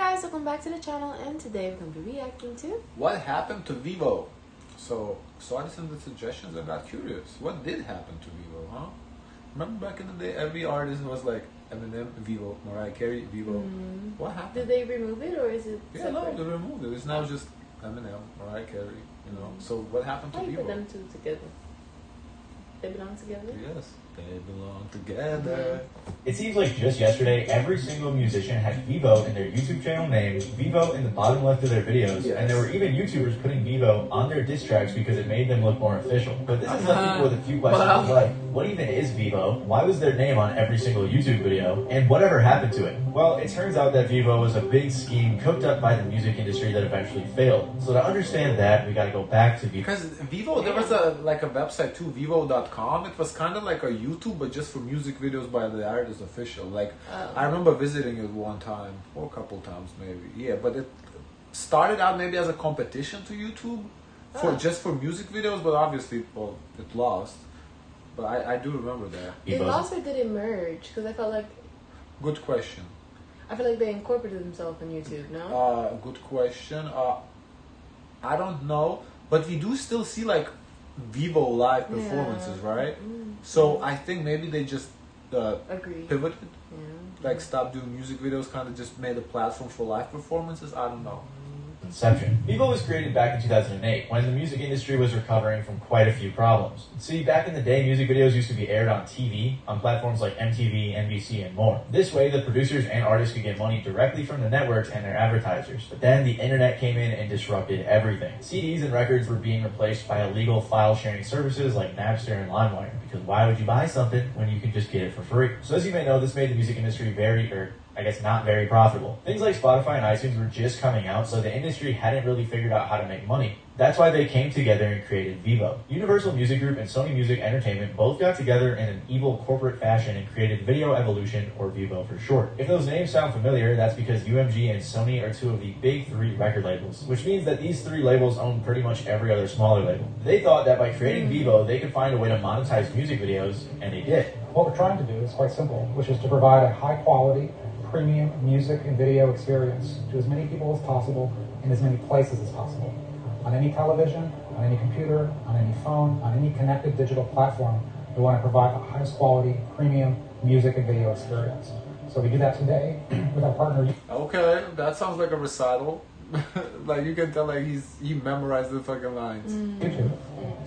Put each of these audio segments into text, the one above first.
guys, welcome back to the channel, and today we're going to be reacting to what happened to Vevo. So I listened to the suggestions and got curious. What did happen to Vevo, huh? Remember back in the day, every artist was like Eminem, Vevo, Mariah Carey, Vevo. What happened? Did they remove it or is it Yeah, no, they removed it. It's now just Eminem, Mariah Carey, you know. So what happened to How do you Vevo? put them two together? They belong together? Yes, they belong together. It seems like just yesterday, every single musician had Vevo in their YouTube channel name, Vevo in the bottom left of their videos, and there were even YouTubers putting Vevo on their diss tracks because it made them look more official. But this has left people with a few questions like, what even is Vevo? Why was their name on every single YouTube video? And whatever happened to it? Well, it turns out that Vevo was a big scheme cooked up by the music industry that eventually failed. So to understand that, we gotta go back to Vevo. Because Vevo, there was a website too, Vevo.com. It was kind of like a YouTube, but just for music videos by the artist official. Like, I remember visiting it one time, or a couple times maybe. Yeah, but it started out maybe as a competition to YouTube for just for music videos, but obviously, well, it lost. But I do remember that. It lost or did it merge? Because I felt like... Good question. I feel like they incorporated themselves on YouTube, no? Good question. I don't know, but we do still see like Vevo live performances, right? So I think maybe they just pivoted, like stopped doing music videos, kind of just made a platform for live performances. I don't know. Inception. Vevo was created back in 2008 when the music industry was recovering from quite a few problems. See, back in the day, music videos used to be aired on TV, on platforms like MTV, NBC, and more. This way, the producers and artists could get money directly from the networks and their advertisers. But then the internet came in and disrupted everything. CDs and records were being replaced by illegal file-sharing services like Napster and LimeWire, because why would you buy something when you can just get it for free? So as you may know, this made the music industry not very profitable. Things like Spotify and iTunes were just coming out, so the industry hadn't really figured out how to make money. That's why they came together and created Vevo. Universal Music Group and Sony Music Entertainment both got together in an evil corporate fashion and created Video Evolution, or Vevo for short. If those names sound familiar, that's because UMG and Sony are two of the big three record labels, which means that these three labels own pretty much every other smaller label. They thought that by creating Vevo, they could find a way to monetize music videos, and they did. What we're trying to do is quite simple, which is to provide a high quality, premium music and video experience to as many people as possible in as many places as possible. On any television, on any computer, on any phone, on any connected digital platform, we want to provide the highest quality, premium music and video experience. So we do that today with our partner. Okay, that sounds like a recital. Like you can tell, like he memorized the fucking lines. YouTube.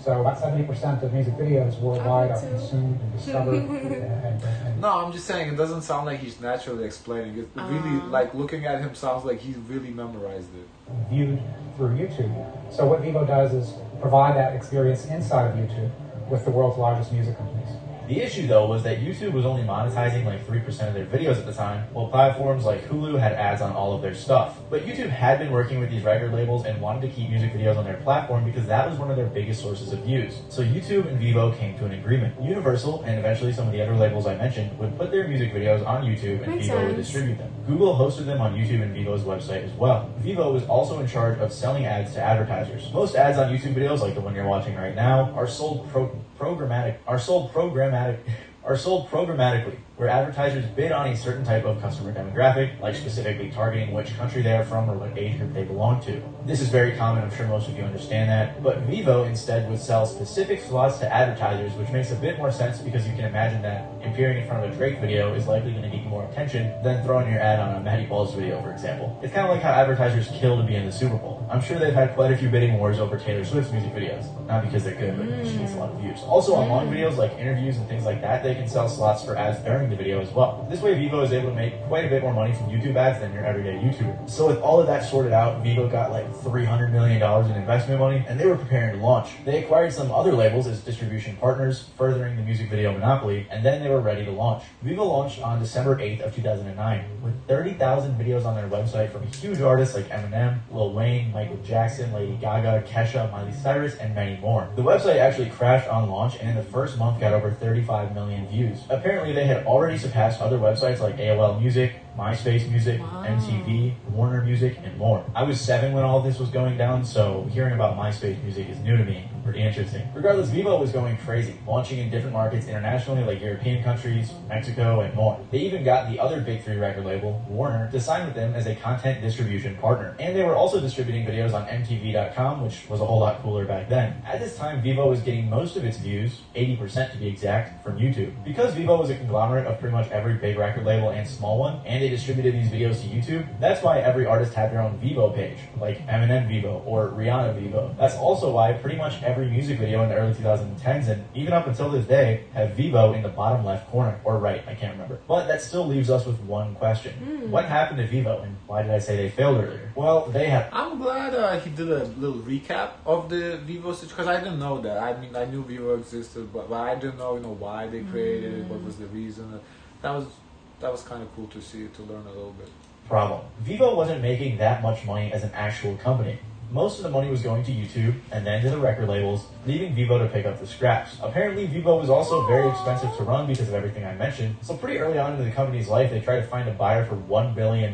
So about 70% of music videos worldwide are consumed and discovered. and No, I'm just saying it doesn't sound like he's naturally explaining it. Really, like looking at him sounds like he really memorized it. Viewed through YouTube. So what Vevo does is provide that experience inside of YouTube with the world's largest music companies. The issue, though, was that YouTube was only monetizing like 3% of their videos at the time, while platforms like Hulu had ads on all of their stuff. But YouTube had been working with these record labels and wanted to keep music videos on their platform because that was one of their biggest sources of views. So YouTube and Vevo came to an agreement. Universal, and eventually some of the other labels I mentioned, would put their music videos on YouTube and Vevo would distribute them. Google hosted them on YouTube and Vevo's website as well. Vevo was also in charge of selling ads to advertisers. Most ads on YouTube videos, like the one you're watching right now, are sold programmatically, where advertisers bid on a certain type of customer demographic, like specifically targeting which country they are from or what age group they belong to. This is very common, I'm sure most of you understand that, but Vevo instead would sell specific slots to advertisers, which makes a bit more sense because you can imagine that appearing in front of a Drake video is likely going to get you more attention than throwing your ad on a Matty Balls video, for example. It's kind of like how advertisers kill to be in the Super Bowl. I'm sure they've had quite a few bidding wars over Taylor Swift's music videos. Not because they're good, but she gets a lot of views. Also on long videos like interviews and things like that, they can sell slots for ads during the video as well. This way Vevo is able to make quite a bit more money from YouTube ads than your everyday YouTuber. So with all of that sorted out, Vevo got like $300 million in investment money, and they were preparing to launch. They acquired some other labels as distribution partners, furthering the music video monopoly, and then they were ready to launch. Vevo launched on December 8th of 2009 with 30,000 videos on their website from huge artists like Eminem, Lil Wayne, Michael Jackson, Lady Gaga, Kesha, Miley Cyrus, and many more. The website actually crashed on launch and in the first month got over 35 million views. Apparently they had already surpassed other websites like AOL Music, MySpace Music, MTV, Warner Music, and more. I was 7 when all of this was going down, so hearing about MySpace Music is new to me. Pretty interesting. Regardless, Vevo was going crazy, launching in different markets internationally like European countries, Mexico, and more. They even got the other big 3 record label, Warner, to sign with them as a content distribution partner. And they were also distributing videos on MTV.com, which was a whole lot cooler back then. At this time, Vevo was getting most of its views, 80% to be exact, from YouTube. Because Vevo was a conglomerate of pretty much every big record label and small one, and they distributed these videos to YouTube, that's why every artist had their own Vevo page, like Eminem Vevo or Rihanna Vevo. That's also why pretty much every music video in the early 2010s, and even up until this day, have Vevo in the bottom left corner, or right, I can't remember. But that still leaves us with one question. What happened to Vevo, and why did I say they failed earlier? Well, they had... I'm glad he did a little recap of the Vevo situation, because I didn't know that. I mean, I knew Vevo existed, but I didn't know, why they created it, what was the reason. That was kind of cool to see, to learn a little bit. Problem. Vevo wasn't making that much money as an actual company. Most of the money was going to YouTube and then to the record labels, leaving Vevo to pick up the scraps. Apparently, Vevo was also very expensive to run because of everything I mentioned, so pretty early on in the company's life, they tried to find a buyer for $1 billion,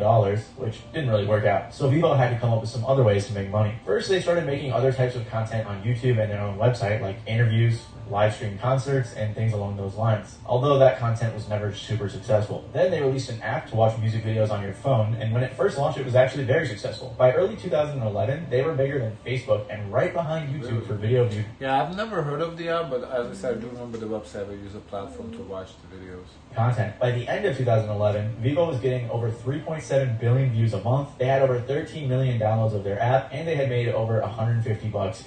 which didn't really work out. So Vevo had to come up with some other ways to make money. First, they started making other types of content on YouTube and their own website, like interviews, live stream concerts, and things along those lines, although that content was never super successful. Then they released an app to watch music videos on your phone, and when it first launched, it was actually very successful. By early 2011, they were bigger than Facebook and right behind YouTube for video view. Yeah, I've never heard of the app, but as I said, I do remember the website. We use a platform to watch the videos. Content. By the end of 2011, Vevo was getting over 3.7 billion views a month. They had over 13 million downloads of their app, and they had made over 150 bucks,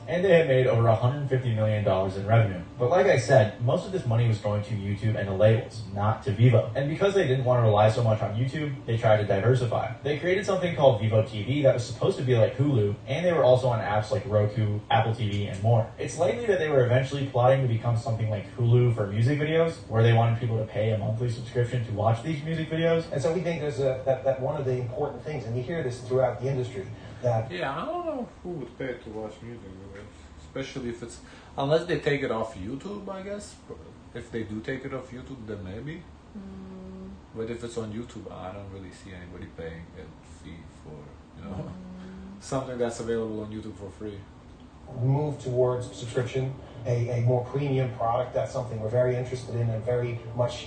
and they had made over 150 million dollars in revenue. But like I said, most of this money was going to YouTube and the labels, not to Vevo. And because they didn't want to rely so much on YouTube, they tried to diversify. They created something called Vevo TV that was supposed to be like Hulu, and they were also on apps like Roku, Apple TV, and more. It's likely that they were eventually plotting to become something like Hulu for music videos, where they wanted people to pay a monthly subscription to watch these music videos. And so we think there's that one of the important things, and you hear this throughout the industry, that... Yeah, I don't know who would pay to watch music videos, especially if it's... Unless they take it off YouTube, I guess. If they do take it off YouTube, then maybe. But if it's on YouTube, I don't really see anybody paying a fee for, something that's available on YouTube for free. Move towards subscription, a more premium product. That's something we're very interested in and very much,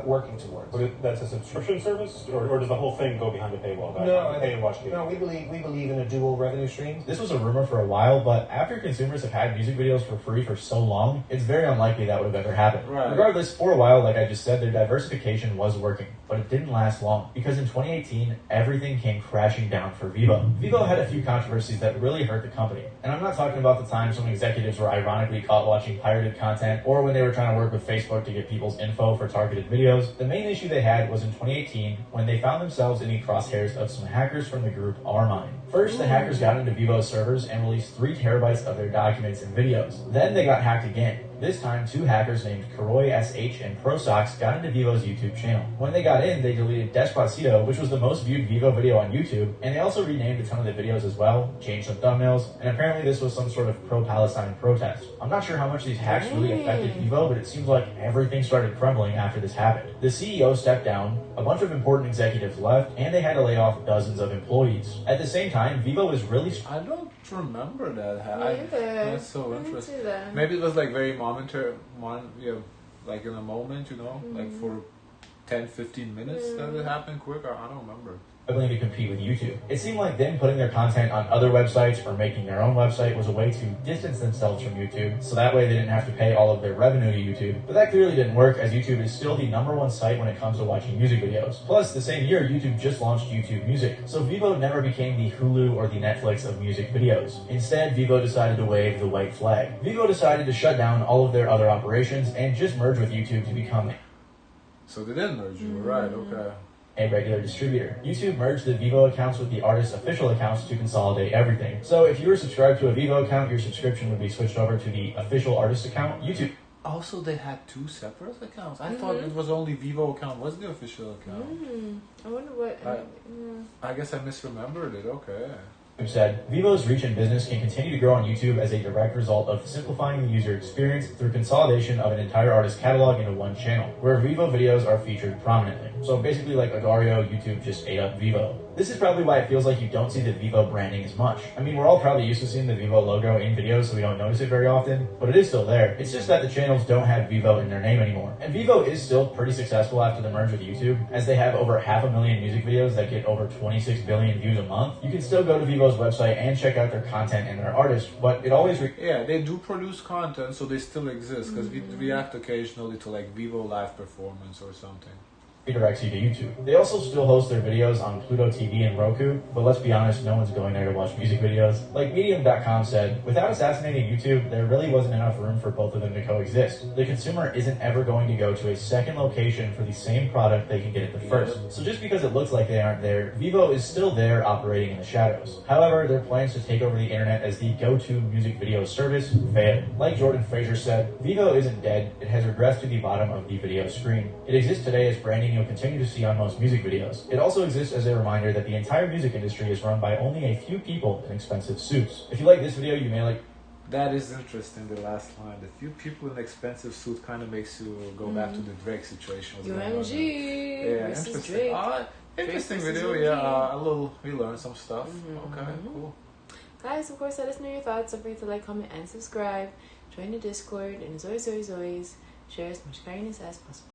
working towards. But that's a subscription service, or does the whole thing go behind the paywall? No, pay and watch TV? No, we believe in a dual revenue stream. This was a rumor for a while, but after consumers have had music videos for free for so long, it's very unlikely that would have ever happened. Right. Regardless, for a while, like I just said, their diversification was working, but it didn't last long, because in 2018, everything came crashing down for Vevo. Vevo had a few controversies that really hurt the company, and I'm not talking about the time some executives were ironically caught watching pirated content, or when they were trying to work with Facebook to get people's info for targeted videos. The main issue they had was in 2018, when they found themselves in the crosshairs of some hackers from the group Rmine. First, the hackers got into Vevo's servers and released 3 terabytes of their documents and videos. Then they got hacked again. This time, 2 hackers named Karoy SH and ProSox got into Vevo's YouTube channel. When they got in, they deleted Despacito, which was the most viewed Vevo video on YouTube, and they also renamed a ton of the videos as well, changed some thumbnails, and apparently this was some sort of pro-Palestine protest. I'm not sure how much these hacks really affected Vevo, but it seems like everything started crumbling after this happened. The CEO stepped down, a bunch of important executives left, and they had to lay off dozens of employees. At the same time, Vevo is really... I don't remember that. That's so interesting. That. Maybe it was like very momentary, like in a moment, like for 10-15 minutes that it happened quick. I don't remember. Struggling to compete with YouTube. It seemed like them putting their content on other websites or making their own website was a way to distance themselves from YouTube, so that way they didn't have to pay all of their revenue to YouTube. But that clearly didn't work, as YouTube is still the #1 site when it comes to watching music videos. Plus, the same year, YouTube just launched YouTube Music, so Vevo never became the Hulu or the Netflix of music videos. Instead, Vevo decided to wave the white flag. Vevo decided to shut down all of their other operations and just merge with YouTube to become... So they did merge, you were right, okay. A regular distributor. YouTube merged the Vevo accounts with the artist's official accounts to consolidate everything. So if you were subscribed to a Vevo account, your subscription would be switched over to the official artist account, YouTube. Also, they had 2 separate accounts. I thought it was only Vevo account was the official account. I wonder what... I guess I misremembered it, okay. said, Vevo's reach in business can continue to grow on YouTube as a direct result of simplifying the user experience through consolidation of an entire artist catalog into one channel, where Vevo videos are featured prominently. So basically like Agario, YouTube just ate up Vevo. This is probably why it feels like you don't see the Vevo branding as much. I mean, we're all probably used to seeing the Vevo logo in videos, so we don't notice it very often, but it is still there. It's just that the channels don't have Vevo in their name anymore. And Vevo is still pretty successful after the merge with YouTube, as they have over 500,000 music videos that get over 26 billion views a month. You can still go to Vevo's website and check out their content and their artists, but it always... Yeah, they do produce content, so they still exist, because we react occasionally to like Vevo live performance or something. Redirects you to YouTube. They also still host their videos on Pluto TV and Roku, but let's be honest, no one's going there to watch music videos. Like Medium.com said, without assassinating YouTube, there really wasn't enough room for both of them to coexist. The consumer isn't ever going to go to a second location for the same product they can get at the first. So just because it looks like they aren't there, Vevo is still there operating in the shadows. However, their plans to take over the internet as the go-to music video service failed. Like Jordan Fraser said, Vevo isn't dead, it has regressed to the bottom of the video screen. It exists today as branding you'll continue to see on most music videos. It also exists as a reminder that the entire music industry is run by only a few people in expensive suits. If you like this video, you may like... That is interesting, the last line. The few people in expensive suit kind of makes you go back to the Drake situation. UMG yeah, interesting. Interesting video, yeah. We learned some stuff. Okay, cool. Guys, of course, let us know your thoughts. Don't forget to like, comment, and subscribe. Join the Discord, and as always, share as much kindness as possible.